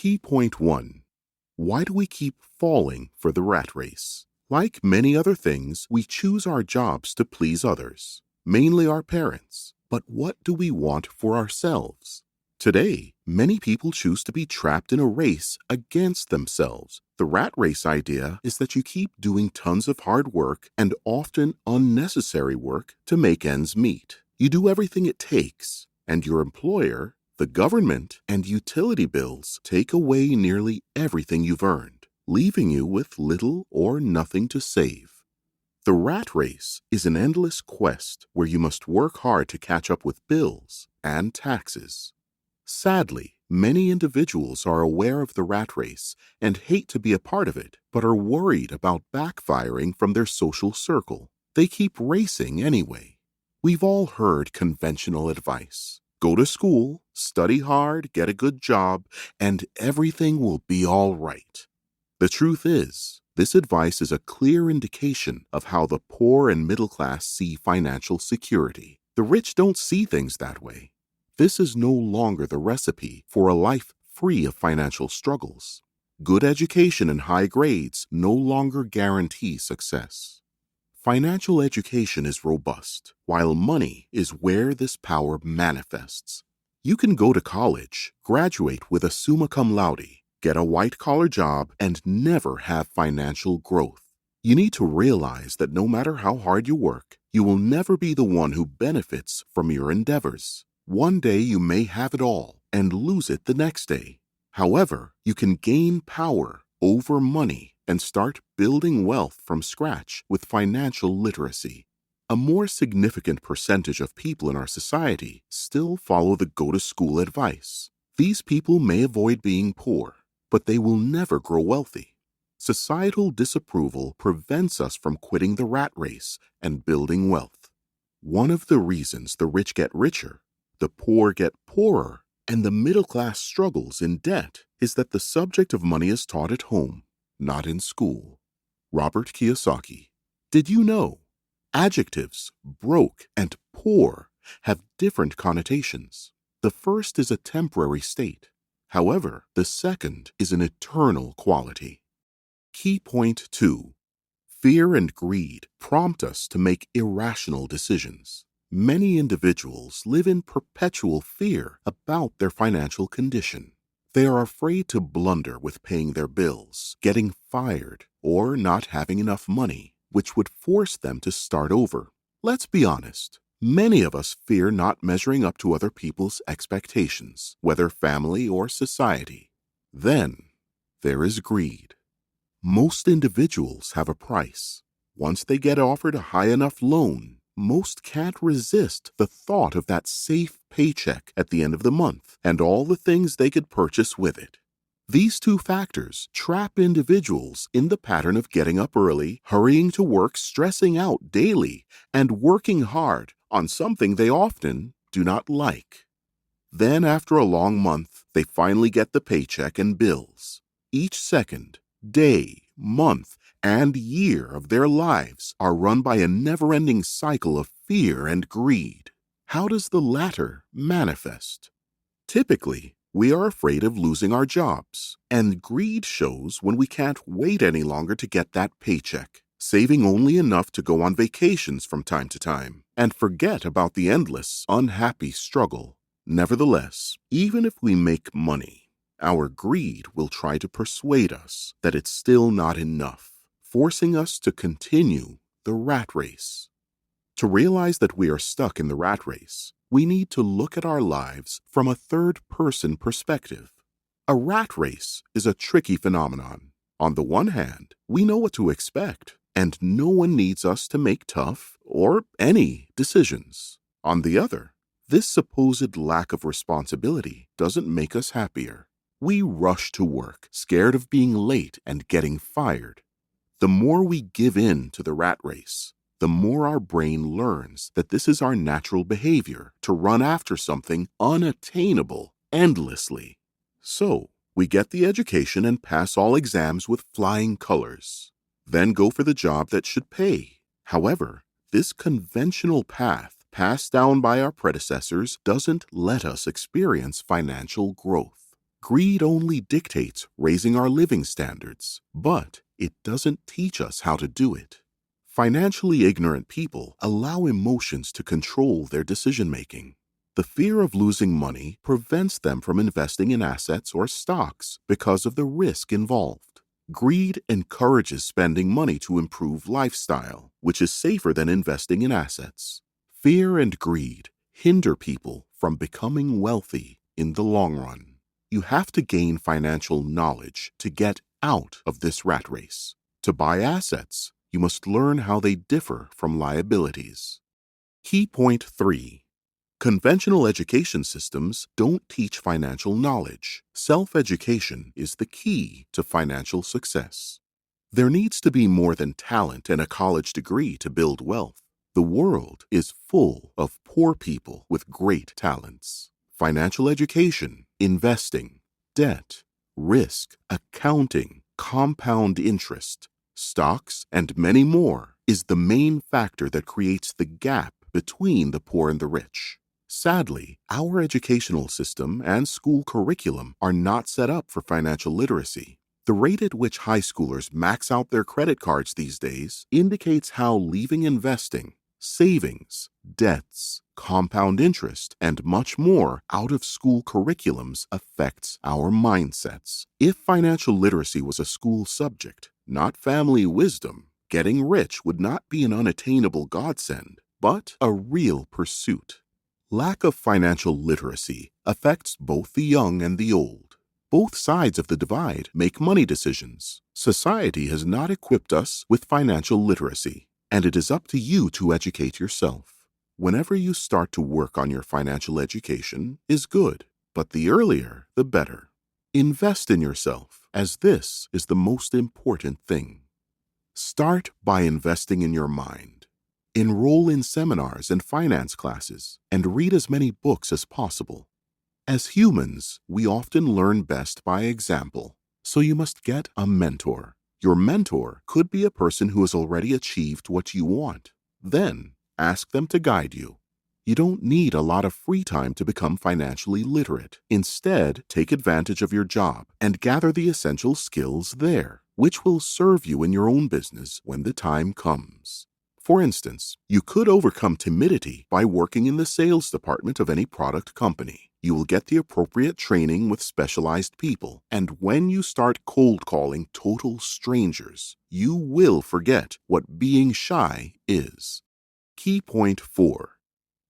Key point 1. Why do we keep falling for the rat race? Like many other things, we choose our jobs to please others, mainly our parents. But what do we want for ourselves? Today, many people choose to be trapped in a race against themselves. The rat race idea is that you keep doing tons of hard work and often unnecessary work to make ends meet. You do everything it takes, and your employer, the government, and utility bills take away nearly everything you've earned, leaving you with little or nothing to save. The rat race is an endless quest where you must work hard to catch up with bills and taxes. Sadly, many individuals are aware of the rat race and hate to be a part of it, but are worried about backfiring from their social circle. They keep racing anyway. We've all heard conventional advice. Go to school, study hard, get a good job, and everything will be all right. The truth is, this advice is a clear indication of how the poor and middle class see financial security. The rich don't see things that way. This is no longer the recipe for a life free of financial struggles. Good education and high grades no longer guarantee success. Financial education is robust, while money is where this power manifests. You can go to college, graduate with a summa cum laude, get a white-collar job, and never have financial growth. You need to realize that no matter how hard you work, you will never be the one who benefits from your endeavors. One day you may have it all and lose it the next day. However, you can gain power over money and start building wealth from scratch with financial literacy. A more significant percentage of people in our society still follow the go-to-school advice. These people may avoid being poor, but they will never grow wealthy. Societal disapproval prevents us from quitting the rat race and building wealth. One of the reasons the rich get richer, the poor get poorer, and the middle class struggles in debt is that the subject of money is taught at home, not in school. Robert Kiyosaki. Did you know? Adjectives broke and poor have different connotations. The first is a temporary state. However, the second is an eternal quality. Key point 2. Fear and greed prompt us to make irrational decisions. Many individuals live in perpetual fear about their financial condition. They are afraid to blunder with paying their bills, getting fired, or not having enough money, which would force them to start over. Let's be honest. Many of us fear not measuring up to other people's expectations, whether family or society. Then, there is greed. Most individuals have a price. Once they get offered a high enough loan, most can't resist the thought of that safe paycheck at the end of the month and all the things they could purchase with it. These two factors trap individuals in the pattern of getting up early, hurrying to work, stressing out daily, and working hard on something they often do not like. Then, after a long month, they finally get the paycheck and bills. Each second, day, month, and year of their lives are run by a never-ending cycle of fear and greed. How does the latter manifest? Typically, we are afraid of losing our jobs, and greed shows when we can't wait any longer to get that paycheck, saving only enough to go on vacations from time to time, and forget about the endless, unhappy struggle. Nevertheless, even if we make money, our greed will try to persuade us that it's still not enough, forcing us to continue the rat race. To realize that we are stuck in the rat race, we need to look at our lives from a third-person perspective. A rat race is a tricky phenomenon. On the one hand, we know what to expect, and no one needs us to make tough or any decisions. On the other, this supposed lack of responsibility doesn't make us happier. We rush to work, scared of being late and getting fired. The more we give in to the rat race, the more our brain learns that this is our natural behavior to run after something unattainable endlessly. So, we get the education and pass all exams with flying colors, then go for the job that should pay. However, this conventional path passed down by our predecessors doesn't let us experience financial growth. Greed only dictates raising our living standards, but it doesn't teach us how to do it. Financially ignorant people allow emotions to control their decision-making. The fear of losing money prevents them from investing in assets or stocks because of the risk involved. Greed encourages spending money to improve lifestyle, which is safer than investing in assets. Fear and greed hinder people from becoming wealthy in the long run. You have to gain financial knowledge to get out of this rat race. To buy assets, you must learn how they differ from liabilities. Key point 3. Conventional education systems don't teach financial knowledge. Self-education is the key to financial success. There needs to be more than talent and a college degree to build wealth. The world is full of poor people with great talents. Financial education, investing, debt, risk, accounting, compound interest, stocks, and many more is the main factor that creates the gap between the poor and the rich. Sadly, our educational system and school curriculum are not set up for financial literacy. The rate at which high schoolers max out their credit cards these days indicates how leaving investing, savings, debts, compound interest, and much more out of school curriculums affects our mindsets. If financial literacy was a school subject, not family wisdom, getting rich would not be an unattainable godsend, but a real pursuit. Lack of financial literacy affects both the young and the old. Both sides of the divide make money decisions. Society has not equipped us with financial literacy, and it is up to you to educate yourself. Whenever you start to work on your financial education is good, but the earlier, the better. Invest in yourself, as this is the most important thing. Start by investing in your mind. Enroll in seminars and finance classes, and read as many books as possible. As humans, we often learn best by example, so you must get a mentor. Your mentor could be a person who has already achieved what you want. Then, ask them to guide you. You don't need a lot of free time to become financially literate. Instead, take advantage of your job and gather the essential skills there, which will serve you in your own business when the time comes. For instance, you could overcome timidity by working in the sales department of any product company. You will get the appropriate training with specialized people, and when you start cold calling total strangers, you will forget what being shy is. Key point 4.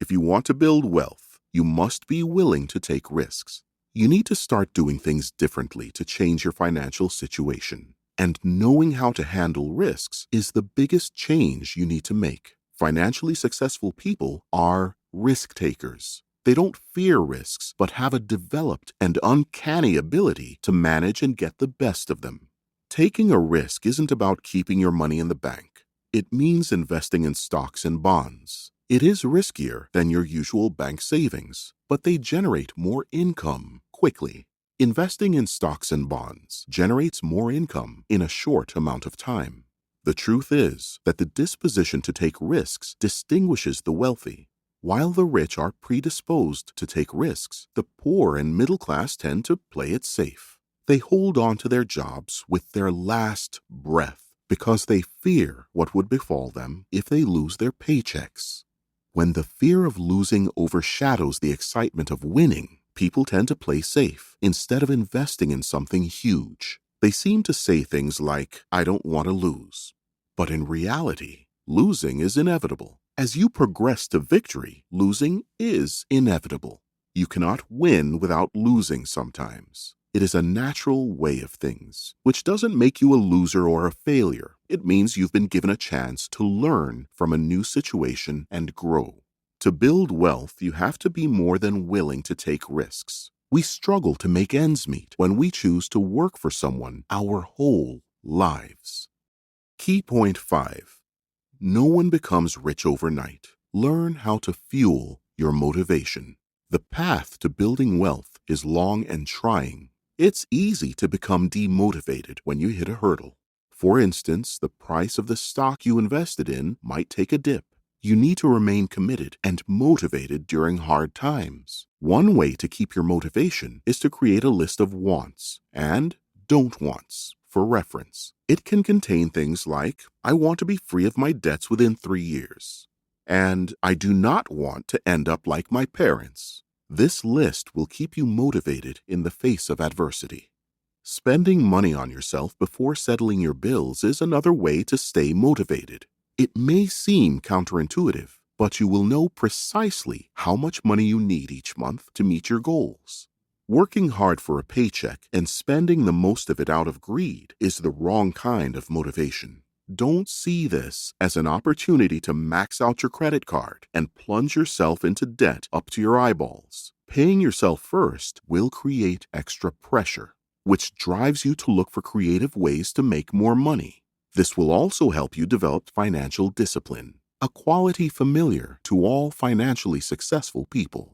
If you want to build wealth, you must be willing to take risks. You need to start doing things differently to change your financial situation. And knowing how to handle risks is the biggest change you need to make. Financially successful people are risk takers. They don't fear risks, but have a developed and uncanny ability to manage and get the best of them. Taking a risk isn't about keeping your money in the bank. It means investing in stocks and bonds. It is riskier than your usual bank savings, but they generate more income quickly. Investing in stocks and bonds generates more income in a short amount of time. The truth is that the disposition to take risks distinguishes the wealthy. While the rich are predisposed to take risks, the poor and middle class tend to play it safe. They hold on to their jobs with their last breath because they fear what would befall them if they lose their paychecks. When the fear of losing overshadows the excitement of winning, people tend to play safe instead of investing in something huge. They seem to say things like, "I don't want to lose." But in reality, losing is inevitable. As you progress to victory, losing is inevitable. You cannot win without losing sometimes. It is a natural way of things, which doesn't make you a loser or a failure. It means you've been given a chance to learn from a new situation and grow. To build wealth, you have to be more than willing to take risks. We struggle to make ends meet when we choose to work for someone our whole lives. Key point 5. No one becomes rich overnight. Learn how to fuel your motivation. The path to building wealth is long and trying. It's easy to become demotivated when you hit a hurdle. For instance, the price of the stock you invested in might take a dip. You need to remain committed and motivated during hard times. One way to keep your motivation is to create a list of wants and don't wants for reference. It can contain things like, I want to be free of my debts within 3 years, and I do not want to end up like my parents. This list will keep you motivated in the face of adversity. Spending money on yourself before settling your bills is another way to stay motivated. It may seem counterintuitive, but you will know precisely how much money you need each month to meet your goals. Working hard for a paycheck and spending the most of it out of greed is the wrong kind of motivation. Don't see this as an opportunity to max out your credit card and plunge yourself into debt up to your eyeballs. Paying yourself first will create extra pressure, which drives you to look for creative ways to make more money. This will also help you develop financial discipline, a quality familiar to all financially successful people.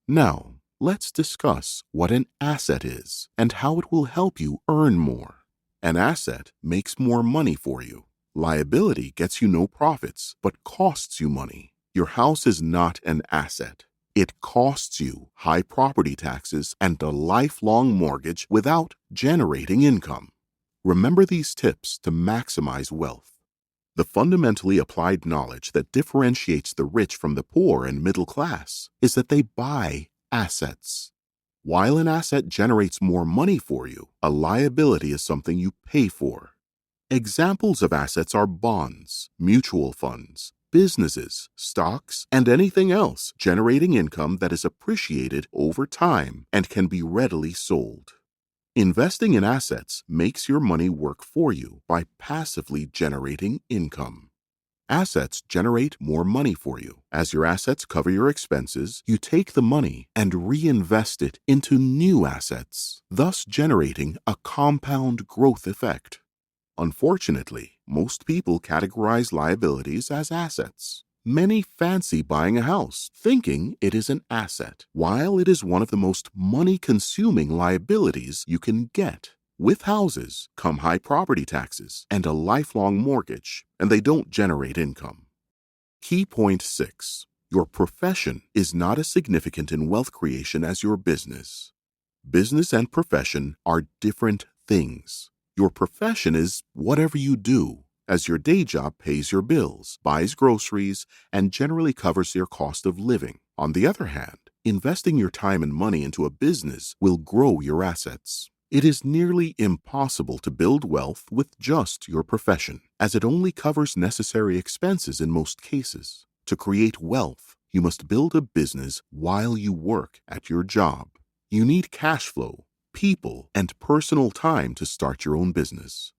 Now, let's discuss what an asset is and how it will help you earn more. An asset makes more money for you. Liability gets you no profits, but costs you money. Your house is not an asset. It costs you high property taxes and a lifelong mortgage without generating income. Remember these tips to maximize wealth. The fundamentally applied knowledge that differentiates the rich from the poor and middle class is that they buy assets. While an asset generates more money for you, a liability is something you pay for. Examples of assets are bonds, mutual funds, businesses, stocks, and anything else generating income that is appreciated over time and can be readily sold. Investing in assets makes your money work for you by passively generating income. Assets generate more money for you. As your assets cover your expenses, you take the money and reinvest it into new assets, thus generating a compound growth effect. Unfortunately, most people categorize liabilities as assets. Many fancy buying a house, thinking it is an asset, while it is one of the most money-consuming liabilities you can get. With houses come high property taxes and a lifelong mortgage, and they don't generate income. Key point 6. Your profession is not as significant in wealth creation as your business. Business and profession are different things. Your profession is whatever you do, as your day job pays your bills, buys groceries, and generally covers your cost of living. On the other hand, investing your time and money into a business will grow your assets. It is nearly impossible to build wealth with just your profession, as it only covers necessary expenses in most cases. To create wealth, you must build a business while you work at your job. You need cash flow, people, and personal time to start your own business.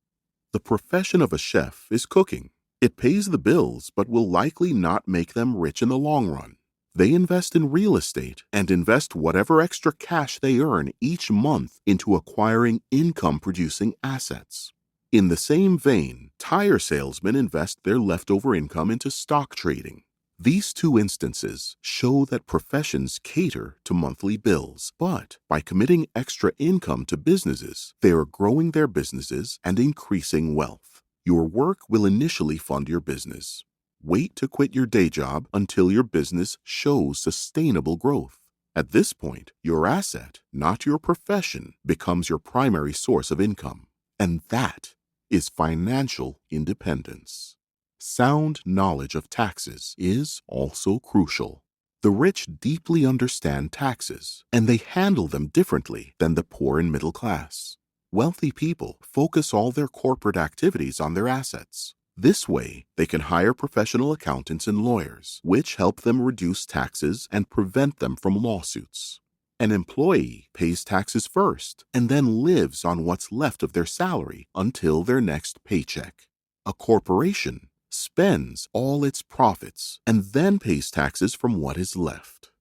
The profession of a chef is cooking. It pays the bills, but will likely not make them rich in the long run. They invest in real estate and invest whatever extra cash they earn each month into acquiring income-producing assets. In the same vein, tire salesmen invest their leftover income into stock trading. These two instances show that professions cater to monthly bills, but by committing extra income to businesses, they are growing their businesses and increasing wealth. Your work will initially fund your business. Wait to quit your day job until your business shows sustainable growth. At this point, your asset, not your profession, becomes your primary source of income. And that is financial independence. Sound knowledge of taxes is also crucial. The rich deeply understand taxes, and they handle them differently than the poor and middle class. Wealthy people focus all their corporate activities on their assets. This way, they can hire professional accountants and lawyers, which help them reduce taxes and prevent them from lawsuits. An employee pays taxes first and then lives on what's left of their salary until their next paycheck. A corporation spends all its profits and then pays taxes from what is left.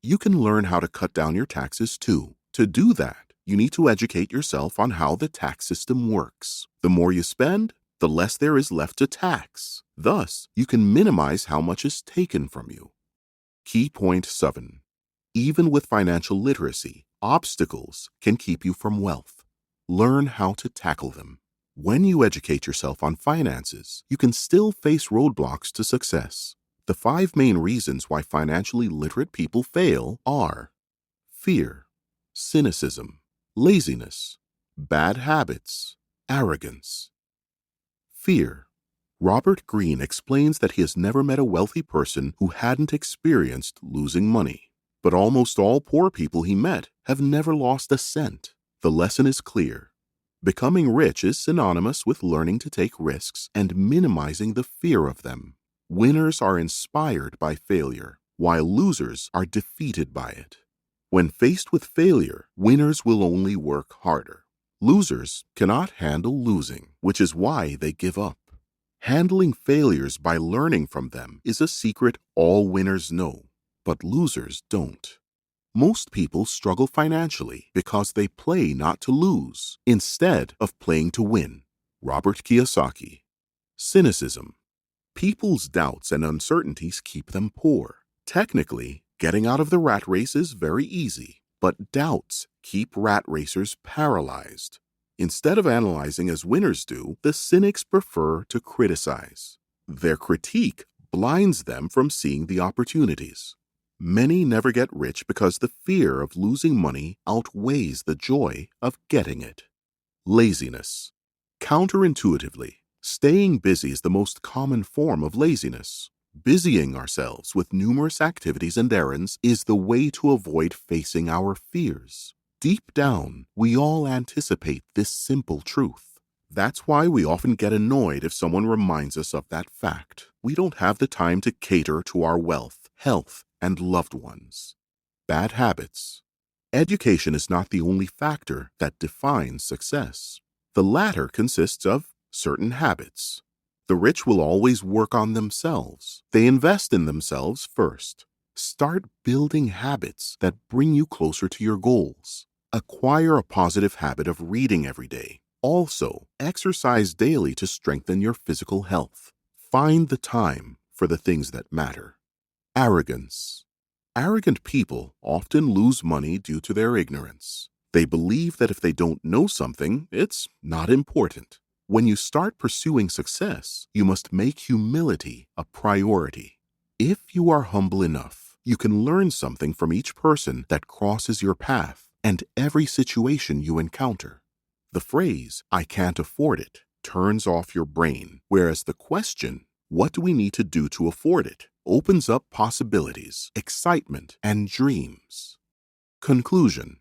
You can learn how to cut down your taxes too. To do that, you need to educate yourself on how the tax system works. The more you spend, the less there is left to tax. Thus, you can minimize how much is taken from you. Key point 7. Even with financial literacy, obstacles can keep you from wealth. Learn how to tackle them. When you educate yourself on finances, you can still face roadblocks to success. The 5 main reasons why financially literate people fail are: fear, cynicism, laziness, bad habits, arrogance. Fear. Robert Greene explains that he has never met a wealthy person who hadn't experienced losing money. But almost all poor people he met have never lost a cent. The lesson is clear. Becoming rich is synonymous with learning to take risks and minimizing the fear of them. Winners are inspired by failure, while losers are defeated by it. When faced with failure, winners will only work harder. Losers cannot handle losing, which is why they give up. Handling failures by learning from them is a secret all winners know, but losers don't. Most people struggle financially because they play not to lose instead of playing to win. Robert Kiyosaki. Cynicism. People's doubts and uncertainties keep them poor. Technically, getting out of the rat race is very easy, but doubts keep rat racers paralyzed. Instead of analyzing as winners do, the cynics prefer to criticize. Their critique blinds them from seeing the opportunities. Many never get rich because the fear of losing money outweighs the joy of getting it. Laziness. Counterintuitively, staying busy is the most common form of laziness. Busying ourselves with numerous activities and errands is the way to avoid facing our fears. Deep down, we all anticipate this simple truth. That's why we often get annoyed if someone reminds us of that fact. We don't have the time to cater to our wealth, health, and loved ones. Bad habits. Education is not the only factor that defines success. The latter consists of certain habits. The rich will always work on themselves. They invest in themselves first. Start building habits that bring you closer to your goals. Acquire a positive habit of reading every day. Also, exercise daily to strengthen your physical health. Find the time for the things that matter. Arrogance. Arrogant people often lose money due to their ignorance. They believe that if they don't know something, it's not important. When you start pursuing success, you must make humility a priority. If you are humble enough, you can learn something from each person that crosses your path and every situation you encounter. The phrase, "I can't afford it," turns off your brain, whereas the question, "What do we need to do to afford it?" opens up possibilities, excitement, and dreams. Conclusion.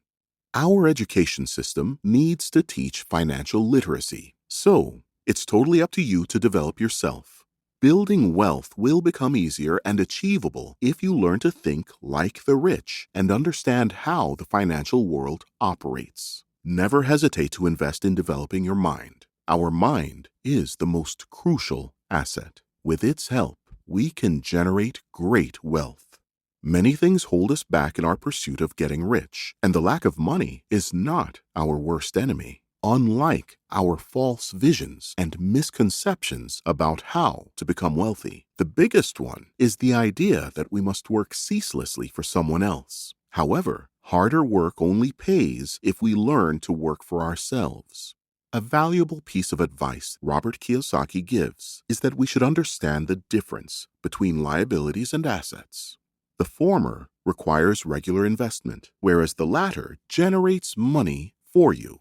Our education system needs to teach financial literacy, so it's totally up to you to develop yourself. Building wealth will become easier and achievable if you learn to think like the rich and understand how the financial world operates. Never hesitate to invest in developing your mind. Our mind is the most crucial asset. With its help, we can generate great wealth. Many things hold us back in our pursuit of getting rich, and the lack of money is not our worst enemy. Unlike our false visions and misconceptions about how to become wealthy, the biggest one is the idea that we must work ceaselessly for someone else. However, harder work only pays if we learn to work for ourselves. A valuable piece of advice Robert Kiyosaki gives is that we should understand the difference between liabilities and assets. The former requires regular investment, whereas the latter generates money for you.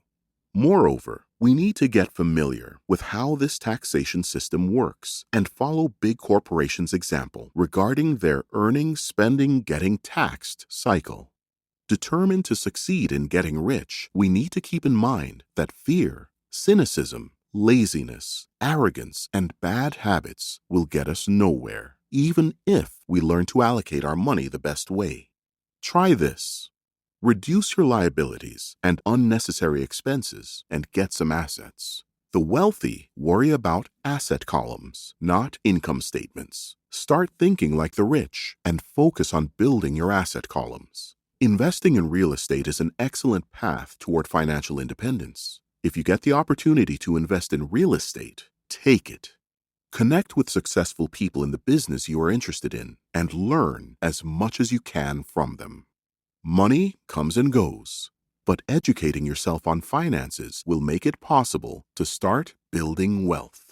Moreover, we need to get familiar with how this taxation system works and follow big corporations' example regarding their earning, spending, getting taxed cycle. Determined to succeed in getting rich, we need to keep in mind that fear, cynicism, laziness, arrogance, and bad habits will get us nowhere, even if we learn to allocate our money the best way. Try this. Reduce your liabilities and unnecessary expenses and get some assets. The wealthy worry about asset columns, not income statements. Start thinking like the rich and focus on building your asset columns. Investing in real estate is an excellent path toward financial independence. If you get the opportunity to invest in real estate, take it. Connect with successful people in the business you are interested in and learn as much as you can from them. Money comes and goes, but educating yourself on finances will make it possible to start building wealth.